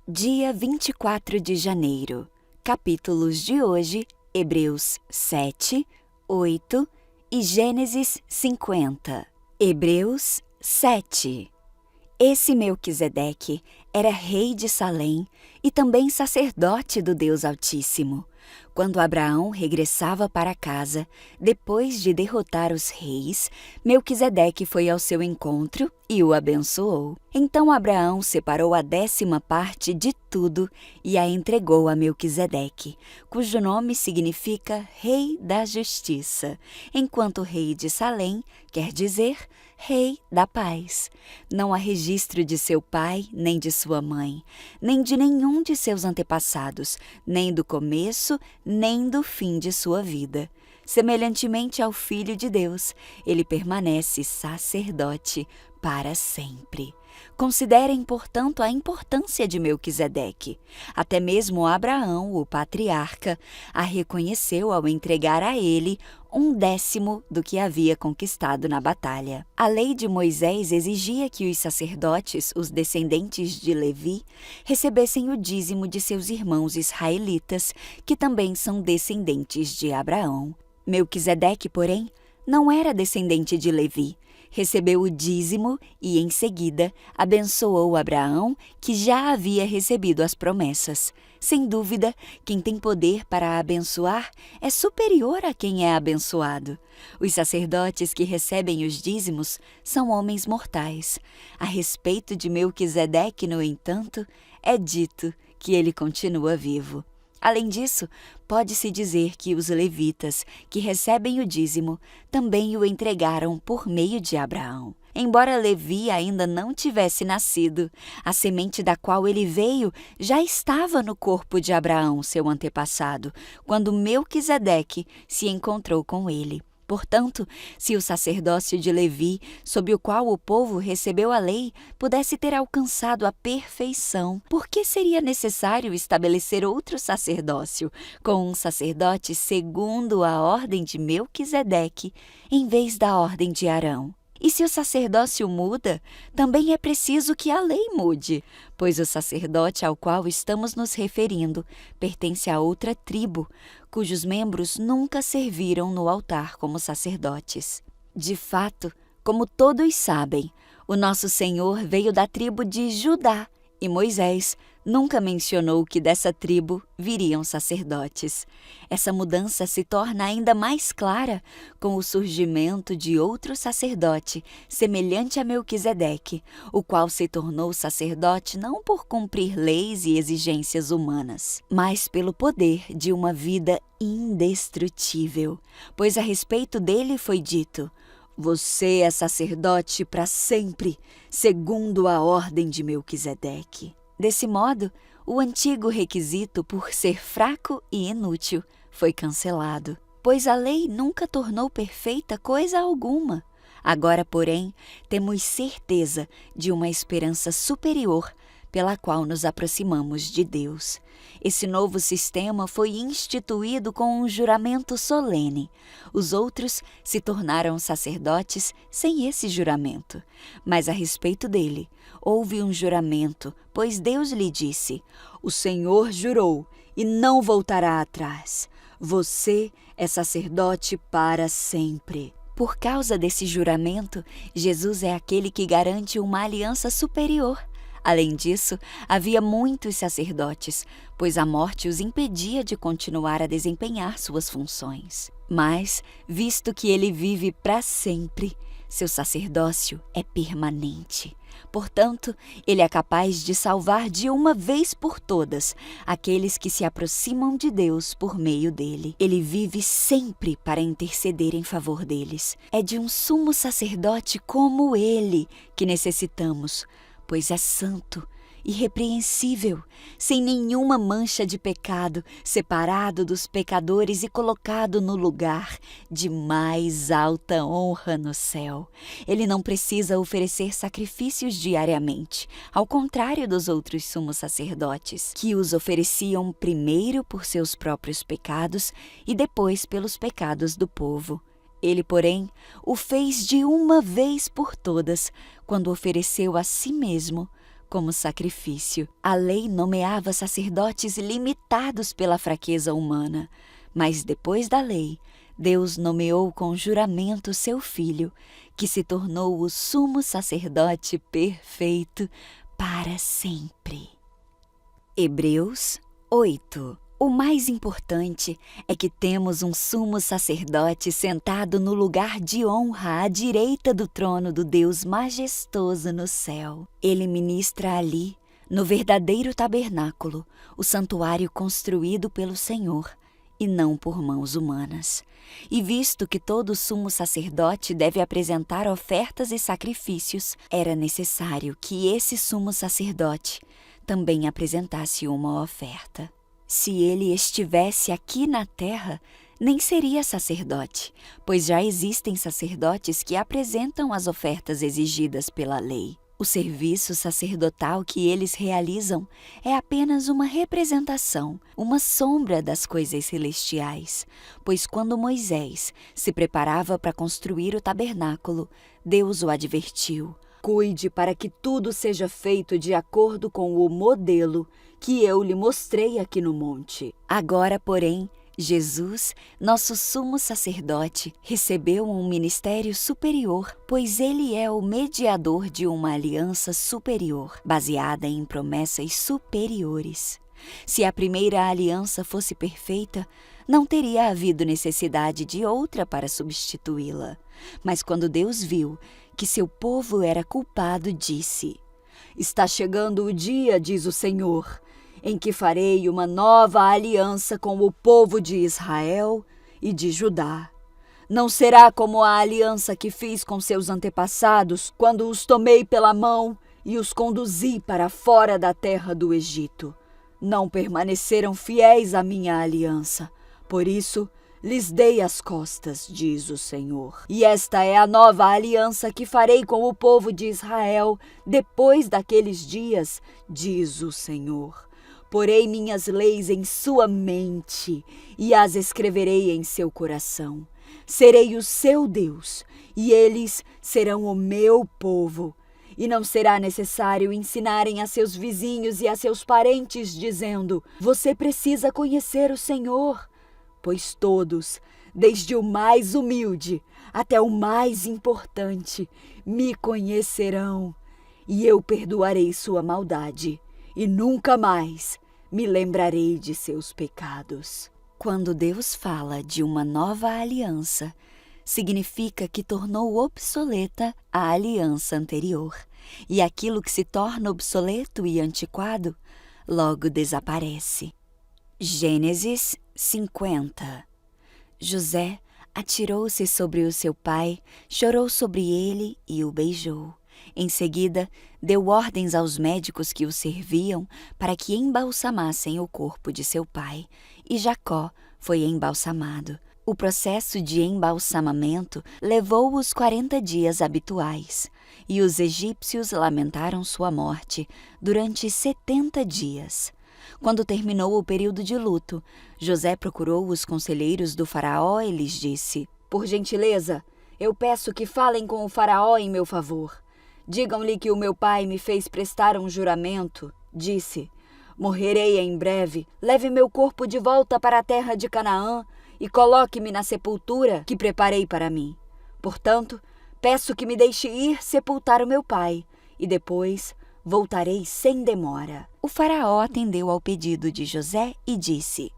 Dia 24 de janeiro. Capítulos de hoje, Hebreus 7, 8 e Gênesis 50. Hebreus 7. Esse Melquisedeque era rei de Salém e também sacerdote do Deus Altíssimo. Quando Abraão regressava para casa, depois de derrotar os reis, Melquisedeque foi ao seu encontro e o abençoou. Então Abraão separou a 10ª parte de tudo e a entregou a Melquisedeque, cujo nome significa Rei da Justiça, enquanto rei de Salém quer dizer Rei da Paz. Não há registro de seu pai, nem de sua mãe, nem de nenhum de seus antepassados, nem do começo, nem do fim de sua vida. Semelhantemente ao Filho de Deus, ele permanece sacerdote para sempre. Considerem, portanto, a importância de Melquisedeque. Até mesmo Abraão, o patriarca, a reconheceu ao entregar a ele 1/10 do que havia conquistado na batalha. A lei de Moisés exigia que os sacerdotes, os descendentes de Levi, recebessem o dízimo de seus irmãos israelitas, que também são descendentes de Abraão. Melquisedeque, porém, não era descendente de Levi. Recebeu o dízimo e, em seguida, abençoou Abraão, que já havia recebido as promessas. Sem dúvida, quem tem poder para abençoar é superior a quem é abençoado. Os sacerdotes que recebem os dízimos são homens mortais. A respeito de Melquisedeque, no entanto, é dito que ele continua vivo. Além disso, pode-se dizer que os levitas, que recebem o dízimo, também o entregaram por meio de Abraão. Embora Levi ainda não tivesse nascido, a semente da qual ele veio já estava no corpo de Abraão, seu antepassado, quando Melquisedeque se encontrou com ele. Portanto, se o sacerdócio de Levi, sob o qual o povo recebeu a lei, pudesse ter alcançado a perfeição, por que seria necessário estabelecer outro sacerdócio, com um sacerdote segundo a ordem de Melquisedeque, em vez da ordem de Arão? E se o sacerdócio muda, também é preciso que a lei mude, pois o sacerdote ao qual estamos nos referindo pertence a outra tribo, cujos membros nunca serviram no altar como sacerdotes. De fato, como todos sabem, o nosso Senhor veio da tribo de Judá, e Moisés nunca mencionou que dessa tribo viriam sacerdotes. Essa mudança se torna ainda mais clara com o surgimento de outro sacerdote, semelhante a Melquisedeque, o qual se tornou sacerdote não por cumprir leis e exigências humanas, mas pelo poder de uma vida indestrutível. Pois a respeito dele foi dito: você é sacerdote para sempre, segundo a ordem de Melquisedeque. Desse modo, o antigo requisito, por ser fraco e inútil, foi cancelado, pois a lei nunca tornou perfeita coisa alguma. Agora, porém, temos certeza de uma esperança superior pela qual nos aproximamos de Deus. Esse novo sistema foi instituído com um juramento solene. Os outros se tornaram sacerdotes sem esse juramento. Mas a respeito dele, houve um juramento, pois Deus lhe disse: o Senhor jurou e não voltará atrás. Você é sacerdote para sempre. Por causa desse juramento, Jesus é aquele que garante uma aliança superior. Além disso, havia muitos sacerdotes, pois a morte os impedia de continuar a desempenhar suas funções. Mas, visto que ele vive para sempre, seu sacerdócio é permanente. Portanto, ele é capaz de salvar de uma vez por todas aqueles que se aproximam de Deus por meio dele. Ele vive sempre para interceder em favor deles. É de um sumo sacerdote como ele que necessitamos, pois é santo, irrepreensível, sem nenhuma mancha de pecado, separado dos pecadores e colocado no lugar de mais alta honra no céu. Ele não precisa oferecer sacrifícios diariamente, ao contrário dos outros sumos sacerdotes, que os ofereciam primeiro por seus próprios pecados e depois pelos pecados do povo. Ele, porém, o fez de uma vez por todas, quando ofereceu a si mesmo como sacrifício. A lei nomeava sacerdotes limitados pela fraqueza humana, mas depois da lei, Deus nomeou com juramento seu Filho, que se tornou o sumo sacerdote perfeito para sempre. Hebreus 8. O mais importante é que temos um sumo sacerdote sentado no lugar de honra à direita do trono do Deus majestoso no céu. Ele ministra ali, no verdadeiro tabernáculo, o santuário construído pelo Senhor, e não por mãos humanas. E visto que todo sumo sacerdote deve apresentar ofertas e sacrifícios, era necessário que esse sumo sacerdote também apresentasse uma oferta. Se ele estivesse aqui na terra, nem seria sacerdote, pois já existem sacerdotes que apresentam as ofertas exigidas pela lei. O serviço sacerdotal que eles realizam é apenas uma representação, uma sombra das coisas celestiais, pois quando Moisés se preparava para construir o tabernáculo, Deus o advertiu: cuide para que tudo seja feito de acordo com o modelo que eu lhe mostrei aqui no monte. Agora, porém, Jesus, nosso sumo sacerdote, recebeu um ministério superior, pois ele é o mediador de uma aliança superior, baseada em promessas superiores. Se a primeira aliança fosse perfeita, não teria havido necessidade de outra para substituí-la. Mas quando Deus viu que seu povo era culpado, disse: está chegando o dia, diz o Senhor, em que farei uma nova aliança com o povo de Israel e de Judá. Não será como a aliança que fiz com seus antepassados, quando os tomei pela mão e os conduzi para fora da terra do Egito. Não permaneceram fiéis à minha aliança, por isso lhes dei as costas, diz o Senhor. E esta é a nova aliança que farei com o povo de Israel depois daqueles dias, diz o Senhor. Porei minhas leis em sua mente e as escreverei em seu coração. Serei o seu Deus e eles serão o meu povo. E não será necessário ensinarem a seus vizinhos e a seus parentes, dizendo: você precisa conhecer o Senhor. Pois todos, desde o mais humilde até o mais importante, me conhecerão, e eu perdoarei sua maldade, e nunca mais me lembrarei de seus pecados. Quando Deus fala de uma nova aliança, significa que tornou obsoleta a aliança anterior, e aquilo que se torna obsoleto e antiquado logo desaparece. Gênesis 50. José atirou-se sobre o seu pai, chorou sobre ele e o beijou. Em seguida, deu ordens aos médicos que o serviam para que embalsamassem o corpo de seu pai, e Jacó foi embalsamado. O processo de embalsamamento levou os 40 dias habituais, e os egípcios lamentaram sua morte durante 70 dias. Quando terminou o período de luto, José procurou os conselheiros do faraó e lhes disse: por gentileza, eu peço que falem com o faraó em meu favor. Digam-lhe que o meu pai me fez prestar um juramento. Disse: morrerei em breve, leve meu corpo de volta para a terra de Canaã e coloque-me na sepultura que preparei para mim. Portanto, peço que me deixe ir sepultar o meu pai, e depois voltarei sem demora. O faraó atendeu ao pedido de José e disse: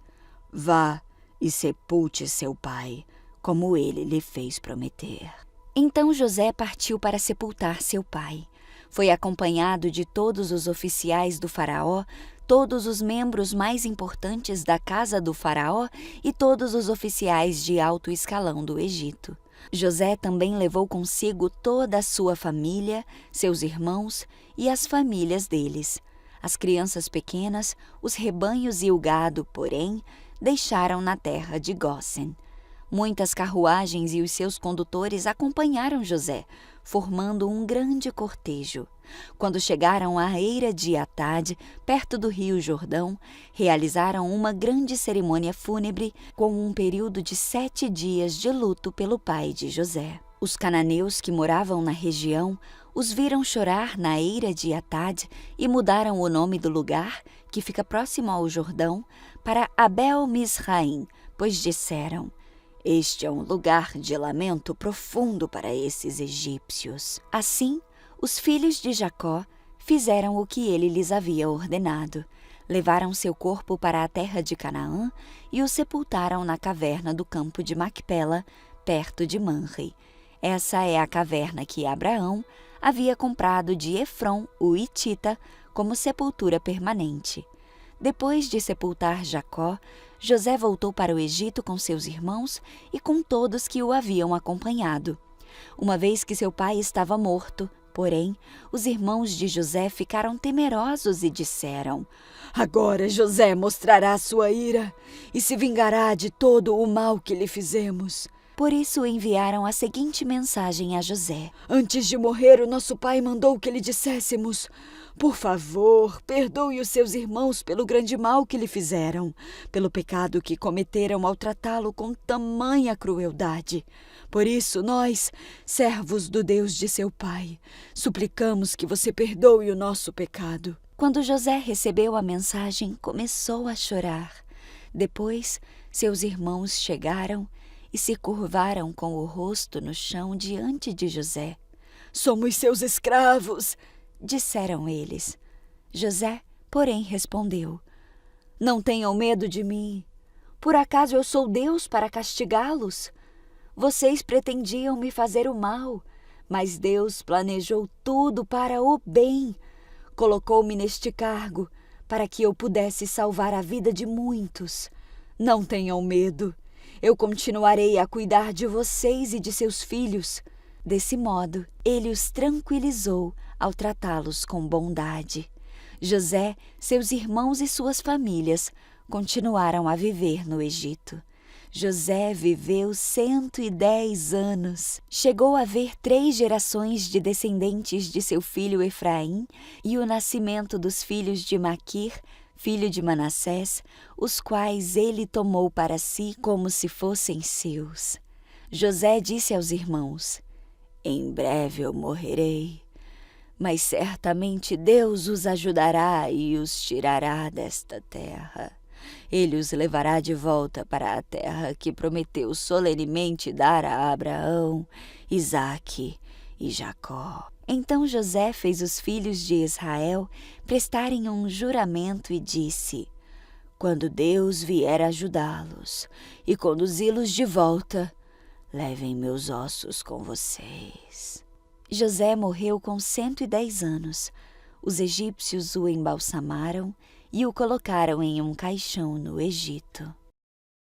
vá e sepulte seu pai, como ele lhe fez prometer. Então José partiu para sepultar seu pai. Foi acompanhado de todos os oficiais do faraó, todos os membros mais importantes da casa do faraó e todos os oficiais de alto escalão do Egito. José também levou consigo toda a sua família, seus irmãos e as famílias deles. As crianças pequenas, os rebanhos e o gado, porém, deixaram na terra de Gósen. Muitas carruagens e os seus condutores acompanharam José, formando um grande cortejo. Quando chegaram à eira de Atad, perto do rio Jordão, realizaram uma grande cerimônia fúnebre com um período de 7 dias de luto pelo pai de José. Os cananeus que moravam na região os viram chorar na eira de Atad e mudaram o nome do lugar, que fica próximo ao Jordão, para Abel-Misraim, pois disseram: este é um lugar de lamento profundo para esses egípcios. Assim, os filhos de Jacó fizeram o que ele lhes havia ordenado. Levaram seu corpo para a terra de Canaã e o sepultaram na caverna do campo de Macpela, perto de Manre. Essa é a caverna que Abraão havia comprado de Efrom, o hitita, como sepultura permanente. Depois de sepultar Jacó, José voltou para o Egito com seus irmãos e com todos que o haviam acompanhado. Uma vez que seu pai estava morto, porém, os irmãos de José ficaram temerosos e disseram: agora José mostrará sua ira e se vingará de todo o mal que lhe fizemos. Por isso enviaram a seguinte mensagem a José: antes de morrer, o nosso pai mandou que lhe disséssemos: por favor, perdoe os seus irmãos pelo grande mal que lhe fizeram, pelo pecado que cometeram ao tratá-lo com tamanha crueldade. Por isso, nós, servos do Deus de seu pai, suplicamos que você perdoe o nosso pecado. Quando José recebeu a mensagem, começou a chorar. Depois, seus irmãos chegaram e se curvaram com o rosto no chão diante de José. Somos seus escravos, disseram eles. José, porém, respondeu: não tenham medo de mim. Por acaso eu sou Deus para castigá-los? Vocês pretendiam me fazer o mal, mas Deus planejou tudo para o bem. Colocou-me neste cargo para que eu pudesse salvar a vida de muitos. Não tenham medo. Eu continuarei a cuidar de vocês e de seus filhos. Desse modo, ele os tranquilizou ao tratá-los com bondade. José, seus irmãos e suas famílias continuaram a viver no Egito. José viveu 110 anos. Chegou a ver 3 gerações de descendentes de seu filho Efraim e o nascimento dos filhos de Maquir, filho de Manassés, os quais ele tomou para si como se fossem seus. José disse aos irmãos: em breve eu morrerei, mas certamente Deus os ajudará e os tirará desta terra. Ele os levará de volta para a terra que prometeu solenemente dar a Abraão, Isaque e Jacó. Então José fez os filhos de Israel prestarem um juramento e disse: quando Deus vier ajudá-los e conduzi-los de volta, levem meus ossos com vocês. José morreu com 110 anos. Os egípcios o embalsamaram e o colocaram em um caixão no Egito.